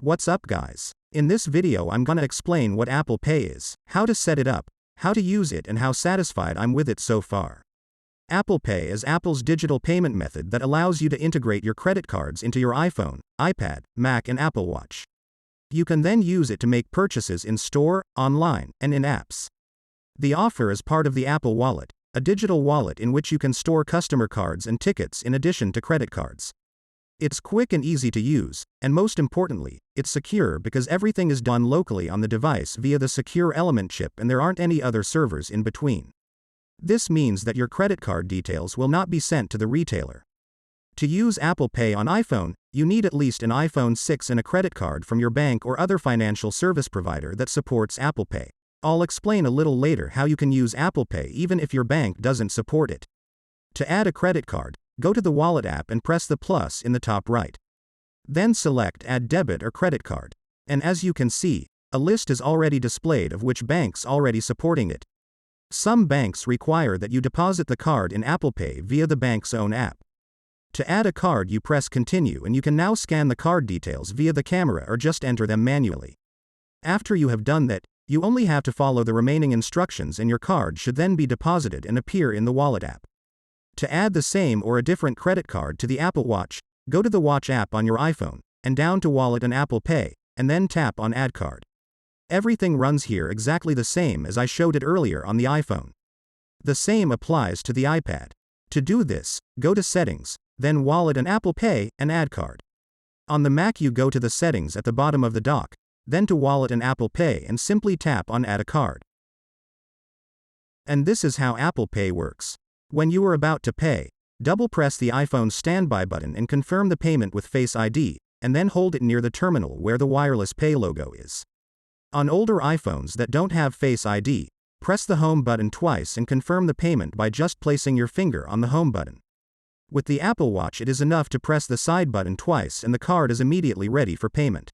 What's up guys? In this video I'm gonna explain what Apple Pay is, how to set it up, how to use it and how satisfied I'm with it so far. Apple Pay is Apple's digital payment method that allows you to integrate your credit cards into your iPhone, iPad, Mac and Apple Watch. You can then use it to make purchases in store, online, and in apps. The offer is part of the Apple Wallet, a digital wallet in which you can store customer cards and tickets in addition to credit cards. It's quick and easy to use, and most importantly, it's secure because everything is done locally on the device via the secure element chip and there aren't any other servers in between. This means that your credit card details will not be sent to the retailer. To use Apple Pay on iPhone, you need at least an iPhone 6 and a credit card from your bank or other financial service provider that supports Apple Pay. I'll explain a little later how you can use Apple Pay even if your bank doesn't support it. To add a credit card, go to the Wallet app and press the plus in the top right. Then select Add Debit or Credit Card. And as you can see, a list is already displayed of which banks already supporting it. Some banks require that you deposit the card in Apple Pay via the bank's own app. To add a card you press Continue and you can now scan the card details via the camera or just enter them manually. After you have done that, you only have to follow the remaining instructions and your card should then be deposited and appear in the Wallet app. To add the same or a different credit card to the Apple Watch, go to the Watch app on your iPhone, and down to Wallet and Apple Pay, and then tap on Add Card. Everything runs here exactly the same as I showed it earlier on the iPhone. The same applies to the iPad. To do this, go to Settings, then Wallet and Apple Pay, and Add Card. On the Mac you go to the settings at the bottom of the dock, then to Wallet and Apple Pay and simply tap on Add a Card. And this is how Apple Pay works. When you are about to pay, double-press the iPhone's standby button and confirm the payment with Face ID, and then hold it near the terminal where the wireless pay logo is. On older iPhones that don't have Face ID, press the Home button twice and confirm the payment by just placing your finger on the Home button. With the Apple Watch it is enough to press the side button twice and the card is immediately ready for payment.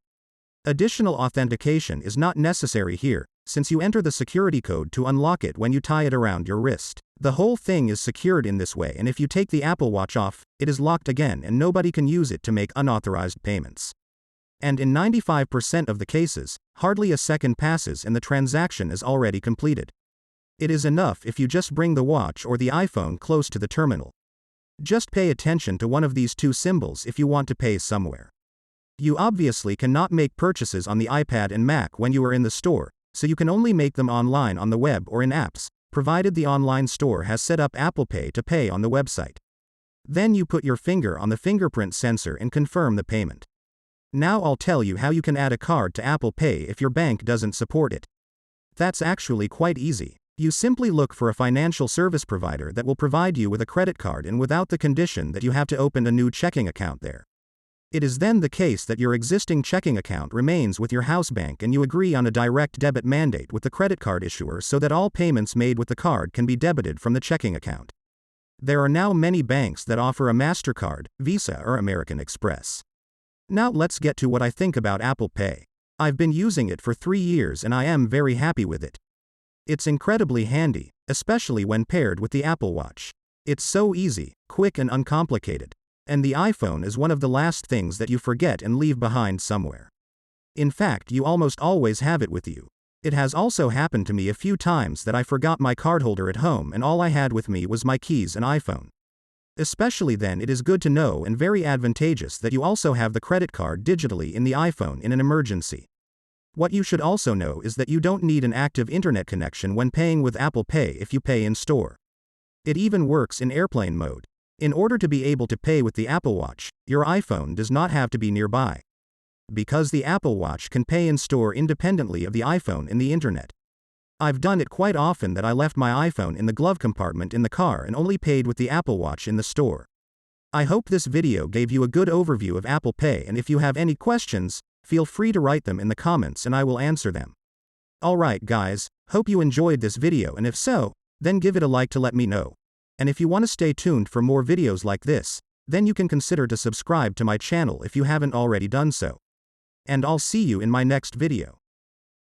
Additional authentication is not necessary here, since you enter the security code to unlock it when you tie it around your wrist. The whole thing is secured in this way and if you take the Apple Watch off, it is locked again and nobody can use it to make unauthorized payments. And in 95% of the cases, hardly a second passes and the transaction is already completed. It is enough if you just bring the watch or the iPhone close to the terminal. Just pay attention to one of these two symbols if you want to pay somewhere. You obviously cannot make purchases on the iPad and Mac when you are in the store, so you can only make them online on the web or in apps, provided the online store has set up Apple Pay to pay on the website. Then you put your finger on the fingerprint sensor and confirm the payment. Now I'll tell you how you can add a card to Apple Pay if your bank doesn't support it. That's actually quite easy. You simply look for a financial service provider that will provide you with a credit card and without the condition that you have to open a new checking account there. It is then the case that your existing checking account remains with your house bank and you agree on a direct debit mandate with the credit card issuer so that all payments made with the card can be debited from the checking account. There are now many banks that offer a MasterCard, Visa or American Express. Now let's get to what I think about Apple Pay. I've been using it for 3 years and I am very happy with it. It's incredibly handy, especially when paired with the Apple Watch. It's so easy, quick and uncomplicated. And the iPhone is one of the last things that you forget and leave behind somewhere. In fact, you almost always have it with you. It has also happened to me a few times that I forgot my card holder at home and all I had with me was my keys and iPhone. Especially then it is good to know and very advantageous that you also have the credit card digitally in the iPhone in an emergency. What you should also know is that you don't need an active internet connection when paying with Apple Pay if you pay in store. It even works in airplane mode. In order to be able to pay with the Apple Watch, your iPhone does not have to be nearby. Because the Apple Watch can pay in store independently of the iPhone in the internet. I've done it quite often that I left my iPhone in the glove compartment in the car and only paid with the Apple Watch in the store. I hope this video gave you a good overview of Apple Pay and if you have any questions, feel free to write them in the comments and I will answer them. Alright guys, hope you enjoyed this video and if so, then give it a like to let me know. And if you want to stay tuned for more videos like this, then you can consider to subscribe to my channel if you haven't already done so. And I'll see you in my next video.